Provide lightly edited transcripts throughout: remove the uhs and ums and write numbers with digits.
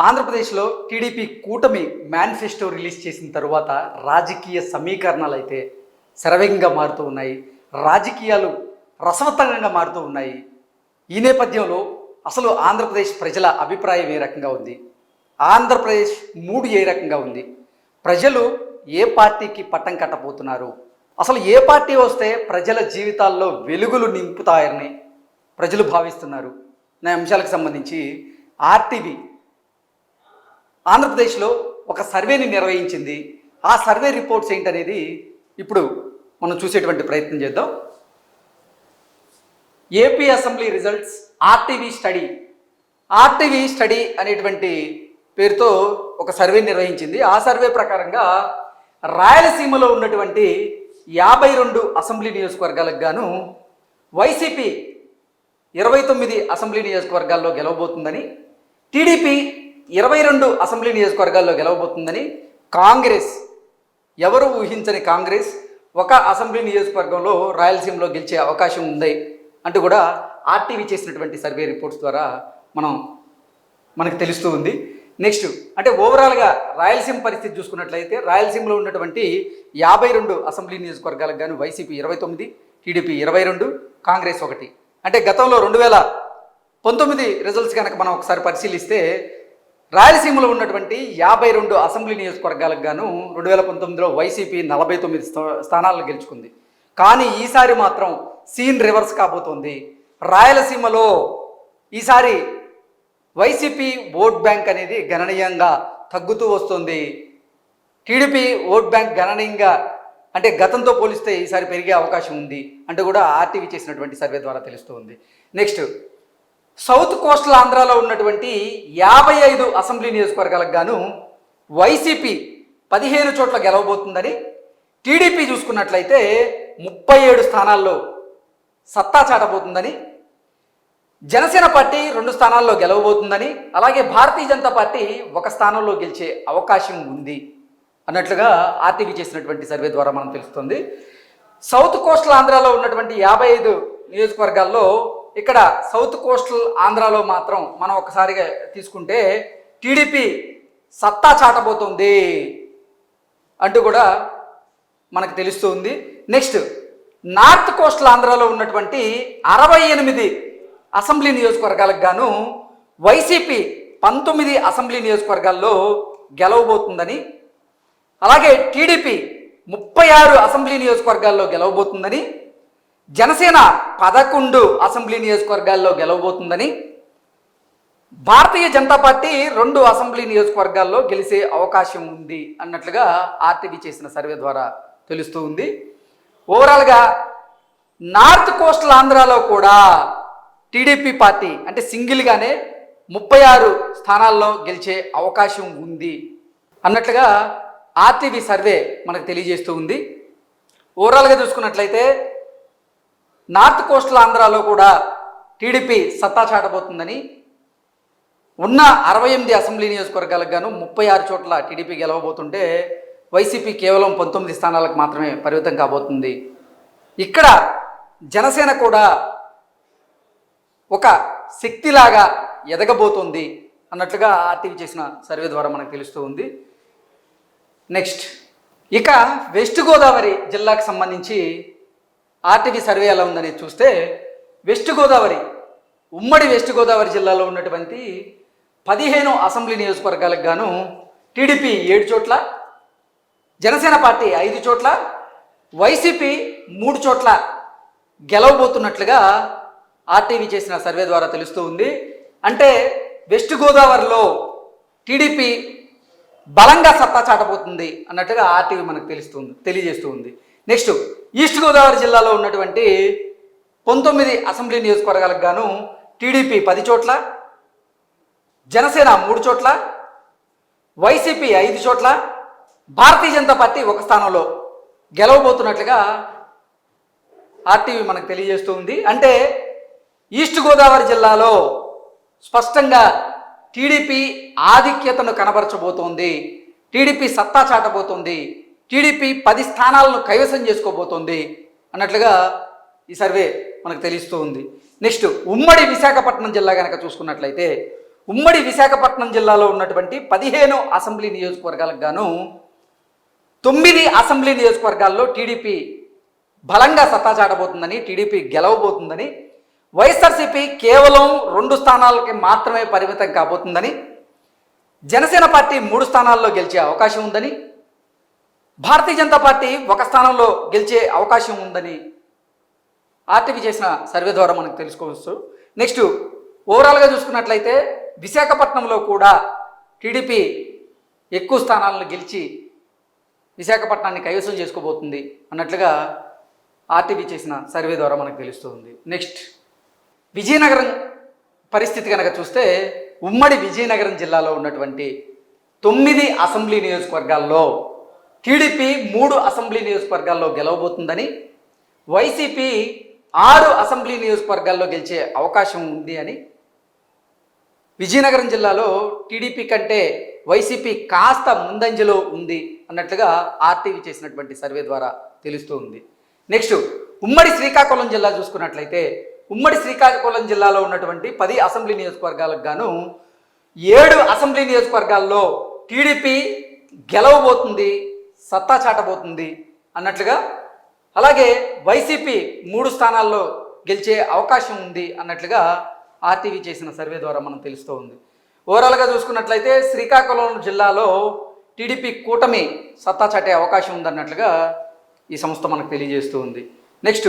ఆంధ్రప్రదేశ్లో టీడీపీ కూటమి manifesto release చేసిన తరువాత రాజకీయ సమీకరణాలు అయితే శరవేగంగా మారుతూ ఉన్నాయి. రాజకీయాలు రసవత్తరంగా మారుతూ ఉన్నాయి. ఈ నేపథ్యంలో అసలు ఆంధ్రప్రదేశ్ ప్రజల అభిప్రాయం ఏ రకంగా ఉంది, ఆంధ్రప్రదేశ్ మూడు ఏ రకంగా ఉంది, ప్రజలు ఏ పార్టీకి పట్టం కట్టబోతున్నారు, అసలు ఏ పార్టీ వస్తే ప్రజల జీవితాల్లో వెలుగులు నింపుతాయని ప్రజలు భావిస్తున్నారు అనే అంశాలకు సంబంధించి ఆర్టీవీ ఆంధ్రప్రదేశ్లో ఒక సర్వేని నిర్వహించింది. ఆ సర్వే రిపోర్ట్స్ ఏంటనేది ఇప్పుడు మనం చూసేటువంటి ప్రయత్నం చేద్దాం. AP assembly results RTV study అనేటువంటి పేరుతో ఒక సర్వే నిర్వహించింది. ఆ సర్వే ప్రకారంగా రాయలసీమలో ఉన్నటువంటి 52 అసెంబ్లీ నియోజకవర్గాలకు గాను వైసీపీ 29 అసెంబ్లీ నియోజకవర్గాల్లో గెలవబోతుందని, టీడీపీ 22 అసెంబ్లీ నియోజకవర్గాల్లో గెలవబోతుందని, కాంగ్రెస్ ఎవరు ఊహించని కాంగ్రెస్ ఒక అసెంబ్లీ నియోజకవర్గంలో రాయలసీమలో గెలిచే అవకాశం ఉంది అంటూ కూడా ఆర్టీవీ చేసినటువంటి సర్వే రిపోర్ట్స్ ద్వారా మనకు తెలుస్తూ ఉంది. నెక్స్ట్ అంటే ఓవరాల్గా రాయలసీమ పరిస్థితి చూసుకున్నట్లయితే రాయలసీమలో ఉన్నటువంటి 52 అసెంబ్లీ నియోజకవర్గాలకు గాను వైసీపీ 29, టీడీపీ 22, కాంగ్రెస్ 1. అంటే గతంలో 2019 రిజల్ట్స్ కనుక మనం ఒకసారి పరిశీలిస్తే రాయలసీమలో ఉన్నటువంటి 52 అసెంబ్లీ నియోజకవర్గాలకు గాను 2019లో వైసీపీ 49 స్థానాలను గెలుచుకుంది. కానీ ఈసారి మాత్రం సీన్ రివర్స్ కాబోతోంది. రాయలసీమలో ఈసారి వైసీపీ ఓట్ బ్యాంక్ అనేది గణనీయంగా తగ్గుతూ వస్తుంది. టీడీపీ ఓట్ బ్యాంక్ గణనీయంగా అంటే గతంతో పోలిస్తే ఈసారి పెరిగే అవకాశం ఉంది అంటూ కూడా ఆర్టీవీ చేసినటువంటి సర్వే ద్వారా తెలుస్తూ ఉంది. నెక్స్ట్ సౌత్ కోస్టల్ ఆంధ్రాలో ఉన్నటువంటి 55 అసెంబ్లీ నియోజకవర్గాలకు గాను వైసీపీ 15 చోట్ల గెలవబోతుందని, టీడీపీ చూసుకున్నట్లయితే 37 స్థానాల్లో సత్తా చాటబోతుందని, జనసేన పార్టీ 2 స్థానాల్లో గెలవబోతుందని, అలాగే భారతీయ జనతా పార్టీ 1 స్థానంలో గెలిచే అవకాశం ఉంది అన్నట్లుగా ఆర్టీవీ చేసినటువంటి సర్వే ద్వారా మనం తెలుస్తుంది. సౌత్ కోస్టల్ ఆంధ్రాలో ఉన్నటువంటి 55 నియోజకవర్గాల్లో ఇక్కడ సౌత్ కోస్టల్ ఆంధ్రాలో మాత్రం మనం ఒకసారిగా తీసుకుంటే టీడీపీ సత్తా చాటబోతుంది అంటూ కూడా మనకు తెలుస్తూ ఉంది. నెక్స్ట్ నార్త్ కోస్టల్ ఆంధ్రాలో ఉన్నటువంటి 68 అసెంబ్లీ నియోజకవర్గాలకు గాను వైసీపీ 19 అసెంబ్లీ నియోజకవర్గాల్లో గెలవబోతుందని, అలాగే టీడీపీ 36 అసెంబ్లీ నియోజకవర్గాల్లో గెలవబోతుందని, జనసేన 11 అసెంబ్లీ నియోజకవర్గాల్లో గెలవబోతుందని, భారతీయ జనతా పార్టీ 2 అసెంబ్లీ నియోజకవర్గాల్లో గెలిచే అవకాశం ఉంది అన్నట్లుగా ఆర్టీవీ చేసిన సర్వే ద్వారా తెలుస్తూ ఉంది. ఓవరాల్గా నార్త్ కోస్టల్ ఆంధ్రాలో కూడా టీడీపీ పార్టీ అంటే సింగిల్గానే 36 స్థానాల్లో గెలిచే అవకాశం ఉంది అన్నట్లుగా ఆర్టీవీ సర్వే మనకు తెలియజేస్తూ ఉంది. ఓవరాల్గా చూసుకున్నట్లయితే నార్త్ కోస్టల్ ఆంధ్రాలో కూడా టీడీపీ సత్తా చాటబోతుందని, ఉన్న 68 అసెంబ్లీ నియోజకవర్గాలకు గాను 36 చోట్ల టీడీపీ గెలవబోతుంటే వైసీపీ కేవలం 19 స్థానాలకు మాత్రమే పరిమితం కాబోతుంది. ఇక్కడ జనసేన కూడా ఒక శక్తిలాగా ఎదగబోతుంది అన్నట్లుగా ఆర్టీవీ చేసిన సర్వే ద్వారా మనకు తెలుస్తూ ఉంది. నెక్స్ట్ ఇక వెస్ట్ గోదావరి జిల్లాకు సంబంధించి ఆర్టీవీ సర్వే ఎలా ఉందనేది చూస్తే ఉమ్మడి వెస్ట్ గోదావరి జిల్లాలో ఉన్నటువంటి 15 అసెంబ్లీ నియోజకవర్గాలకు గాను టీడీపీ 7 చోట్ల, జనసేన పార్టీ 5 చోట్ల, వైసీపీ 3 చోట్ల గెలవబోతున్నట్లుగా ఆర్టీవీ చేసిన సర్వే ద్వారా తెలుస్తూ ఉంది. అంటే వెస్ట్ గోదావరిలో టీడీపీ బలంగా సత్తా చాటబోతుంది అన్నట్టుగా ఆర్టీవీ మనకు తెలియజేస్తూ ఉంది. నెక్స్ట్ ఈస్ట్ గోదావరి జిల్లాలో ఉన్నటువంటి 19 అసెంబ్లీ నియోజకవర్గాలకు గాను టీడీపీ 10 చోట్ల, జనసేన 3 చోట్ల, వైసీపీ 5 చోట్ల, భారతీయ జనతా పార్టీ 1 స్థానంలో గెలవబోతున్నట్లుగా ఆర్టీవీ మనకు తెలియజేస్తూ ఉంది. అంటే ఈస్ట్ గోదావరి జిల్లాలో స్పష్టంగా టీడీపీ ఆధిక్యతను కనబరచబోతోంది, టీడీపీ సత్తా చాటబోతోంది, టీడీపీ 10 స్థానాలను కైవసం చేసుకోబోతోంది అన్నట్లుగా ఈ సర్వే మనకు తెలుస్తూ ఉంది. నెక్స్ట్ ఉమ్మడి విశాఖపట్నం జిల్లా కనుక చూసుకున్నట్లయితే ఉమ్మడి విశాఖపట్నం జిల్లాలో ఉన్నటువంటి 15 అసెంబ్లీ నియోజకవర్గాలకు గాను 9 అసెంబ్లీ నియోజకవర్గాల్లో టీడీపీ బలంగా సత్తా చాటబోతుందని, టీడీపీ గెలవబోతుందని, వైఎస్ఆర్సీపీ కేవలం 2 స్థానాలకి మాత్రమే పరిమితం కాబోతుందని, జనసేన పార్టీ 3 స్థానాల్లో గెలిచే అవకాశం ఉందని, భారతీయ జనతా పార్టీ 1 స్థానంలో గెలిచే అవకాశం ఉందని ఆర్టీవీ చేసిన సర్వే ద్వారా మనకు తెలుసుకోవచ్చు. నెక్స్ట్ ఓవరాల్గా చూసుకున్నట్లయితే విశాఖపట్నంలో కూడా టీడీపీ ఎక్కువ స్థానాలను గెలిచి విశాఖపట్నాన్ని కైవసం చేసుకోబోతుంది అన్నట్లుగా ఆర్టీవీ చేసిన సర్వే ద్వారా మనకు తెలుస్తుంది. నెక్స్ట్ విజయనగరం పరిస్థితి కనుక చూస్తే ఉమ్మడి విజయనగరం జిల్లాలో ఉన్నటువంటి 9 అసెంబ్లీ నియోజకవర్గాల్లో టీడీపీ 3 అసెంబ్లీ నియోజకవర్గాల్లో గెలవబోతుందని, వైసీపీ 6 అసెంబ్లీ నియోజకవర్గాల్లో గెలిచే అవకాశం ఉంది అని, విజయనగరం జిల్లాలో టీడీపీ కంటే వైసీపీ కాస్త ముందంజలో ఉంది అన్నట్లుగా ఆర్టీవీ చేసినటువంటి సర్వే ద్వారా తెలుస్తూ ఉంది. నెక్స్ట్ ఉమ్మడి శ్రీకాకుళం జిల్లా చూసుకున్నట్లయితే ఉమ్మడి శ్రీకాకుళం జిల్లాలో ఉన్నటువంటి 10 అసెంబ్లీ నియోజకవర్గాలకు గాను 7 అసెంబ్లీ నియోజకవర్గాల్లో టీడీపీ గెలవబోతుంది, సత్తా చాటబోతుంది అన్నట్లుగా, అలాగే వైసీపీ 3 స్థానాల్లో గెలిచే అవకాశం ఉంది అన్నట్లుగా ఆర్టీవీ చేసిన సర్వే ద్వారా మనం తెలుస్తూ ఉంది. ఓవరాల్గా చూసుకున్నట్లయితే శ్రీకాకుళం జిల్లాలో టీడీపీ కూటమి సత్తా చాటే అవకాశం ఉందన్నట్లుగా ఈ సంస్థ మనకు తెలియజేస్తూ ఉంది. నెక్స్ట్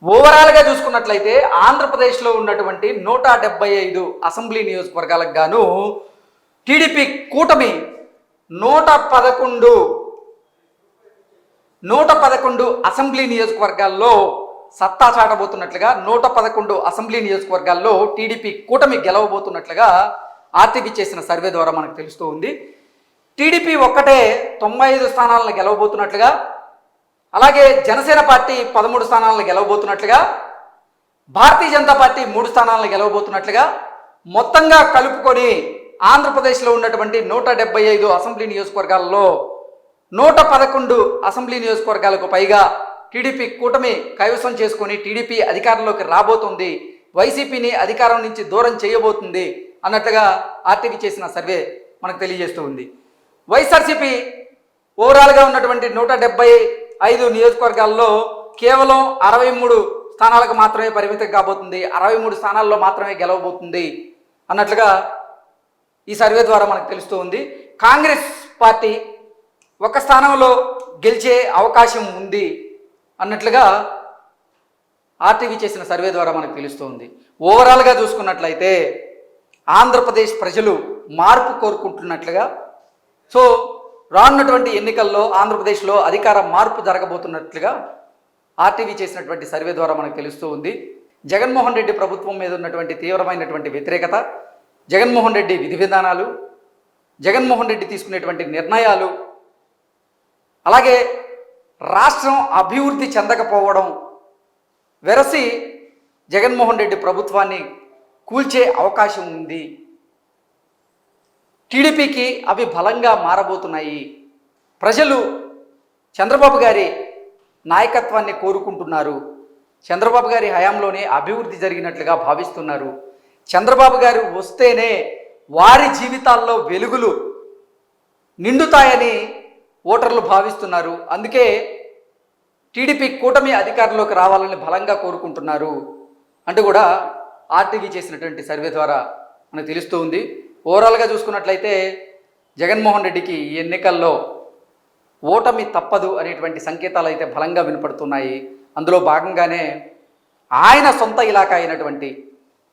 ఓవరాల్గా చూసుకున్నట్లయితే ఆంధ్రప్రదేశ్లో ఉన్నటువంటి 175 అసెంబ్లీ నియోజకవర్గాలకు గాను టీడీపీ కూటమి 111 అసెంబ్లీ నియోజకవర్గాల్లో సత్తా చాటబోతున్నట్లుగా, 111 అసెంబ్లీ నియోజకవర్గాల్లో టీడీపీ కూటమి గెలవబోతున్నట్లుగా ఆర్టీవీ చేసిన సర్వే ద్వారా మనకు తెలుస్తూ ఉంది. టీడీపీ ఒక్కటే 95 స్థానాలను గెలవబోతున్నట్లుగా, అలాగే జనసేన పార్టీ 13 స్థానాలను గెలవబోతున్నట్లుగా, భారతీయ జనతా పార్టీ 3 స్థానాలను గెలవబోతున్నట్లుగా, మొత్తంగా కలుపుకొని ఆంధ్రప్రదేశ్లో ఉన్నటువంటి 175 అసెంబ్లీ నియోజకవర్గాల్లో 111 అసెంబ్లీ నియోజకవర్గాలకు పైగా టీడీపీ కూటమి కైవసం చేసుకొని టీడీపీ అధికారంలోకి రాబోతుంది, వైసీపీని అధికారం నుంచి దూరం చేయబోతుంది అన్నట్లుగా ఆర్టీవీ చేసిన సర్వే మనకు తెలియజేస్తూ ఉంది. వైఎస్ఆర్సీపీ ఓవరాల్గా ఉన్నటువంటి 175 నియోజకవర్గాల్లో కేవలం 63 స్థానాలకు మాత్రమే పరిమితం కాబోతుంది, 63 స్థానాల్లో మాత్రమే గెలవబోతుంది అన్నట్లుగా ఈ సర్వే ద్వారా మనకు తెలుస్తూ ఉంది. కాంగ్రెస్ పార్టీ 1 స్థానంలో గెలిచే అవకాశం ఉంది అన్నట్లుగా ఆర్టీవీ చేసిన సర్వే ద్వారా మనకు తెలుస్తుంది. ఓవరాల్గా చూసుకున్నట్లయితే ఆంధ్రప్రదేశ్ ప్రజలు మార్పు కోరుకుంటున్నట్లుగా, సో రానున్నటువంటి ఎన్నికల్లో ఆంధ్రప్రదేశ్లో అధికార మార్పు జరగబోతున్నట్లుగా ఆర్టీవీ చేసినటువంటి సర్వే ద్వారా మనకు తెలుస్తూ ఉంది. జగన్మోహన్ రెడ్డి ప్రభుత్వం మీద ఉన్నటువంటి తీవ్రమైనటువంటి వ్యతిరేకత, జగన్మోహన్ రెడ్డి విధి విధానాలు, జగన్మోహన్ రెడ్డి తీసుకునేటువంటి నిర్ణయాలు, అలాగే రాష్ట్రం అభివృద్ధి చెందకపోవడం వెరసి జగన్మోహన్ రెడ్డి ప్రభుత్వాన్ని కూల్చే అవకాశం ఉంది. టీడీపీకి అవి బలంగా మారబోతున్నాయి. ప్రజలు చంద్రబాబు గారి నాయకత్వాన్ని కోరుకుంటున్నారు. చంద్రబాబు గారి హయాంలోనే అభివృద్ధి జరిగినట్లుగా భావిస్తున్నారు. చంద్రబాబు గారు వస్తేనే వారి జీవితాల్లో వెలుగులు నిండుతాయని ఓటర్లు భావిస్తున్నారు. అందుకే టీడీపీ కూటమి అధికారంలోకి రావాలని బలంగా కోరుకుంటున్నారు అంటూ కూడా ఆర్టీవీ చేసినటువంటి సర్వే ద్వారా మనకు తెలుస్తూ ఉంది. ఓవరాల్గా చూసుకున్నట్లయితే జగన్మోహన్ రెడ్డికి ఈ ఎన్నికల్లో ఓటమి తప్పదు అనేటువంటి సంకేతాలు అయితే బలంగా వినపడుతున్నాయి. అందులో భాగంగానే ఆయన సొంత ఇలాకా అయినటువంటి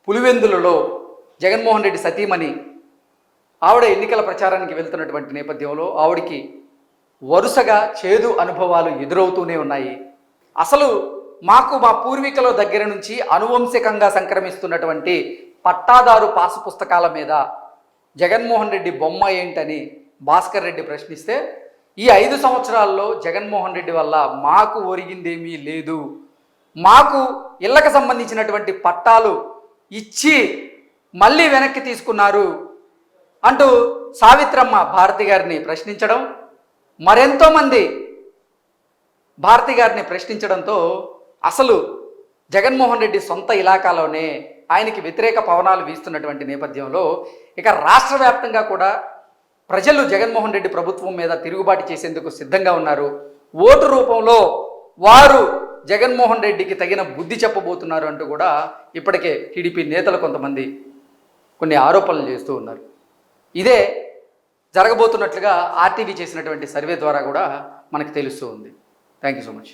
పులివెందులలో జగన్మోహన్ రెడ్డి సతీమణి ఆవిడ ఎన్నికల ప్రచారానికి వెళ్తున్నటువంటి నేపథ్యంలో ఆవిడికి వరుసగా చేదు అనుభవాలు ఎదురవుతూనే ఉన్నాయి. అసలు మాకు మా పూర్వీకుల దగ్గర నుంచి అనువంశికంగా సంక్రమిస్తున్నటువంటి పట్టాదారు పాసు పుస్తకాల మీద జగన్మోహన్ రెడ్డి బొమ్మ ఏంటని భాస్కర్ రెడ్డి ప్రశ్నిస్తే, ఈ 5 సంవత్సరాల్లో జగన్మోహన్ రెడ్డి వల్ల మాకు ఒరిగిందేమీ లేదు, మాకు ఇళ్లకు సంబంధించినటువంటి పట్టాలు ఇచ్చి మళ్ళీ వెనక్కి తీసుకున్నారు అంటూ సావిత్రమ్మ భారతి గారిని ప్రశ్నించడం, మరెంతోమంది భారతి గారిని ప్రశ్నించడంతో అసలు జగన్మోహన్ రెడ్డి సొంత ఇలాకాలోనే ఆయనకి వ్యతిరేక పవనాలు వీస్తున్నటువంటి నేపథ్యంలో ఇక రాష్ట్ర వ్యాప్తంగా కూడా ప్రజలు జగన్మోహన్ రెడ్డి ప్రభుత్వం మీద తిరుగుబాటు చేసేందుకు సిద్ధంగా ఉన్నారు. ఓటు రూపంలో వారు జగన్మోహన్ రెడ్డికి తగిన బుద్ధి చెప్పబోతున్నారు అంటూ కూడా ఇప్పటికే టీడీపీ నేతలు కొంతమంది కొన్ని ఆరోపణలు చేస్తూ ఉన్నారు. ఇదే జరగబోతున్నట్లుగా ఆర్టీవీ చేసినటువంటి సర్వే ద్వారా కూడా మనకు తెలుస్తూ ఉంది. Thank you so much.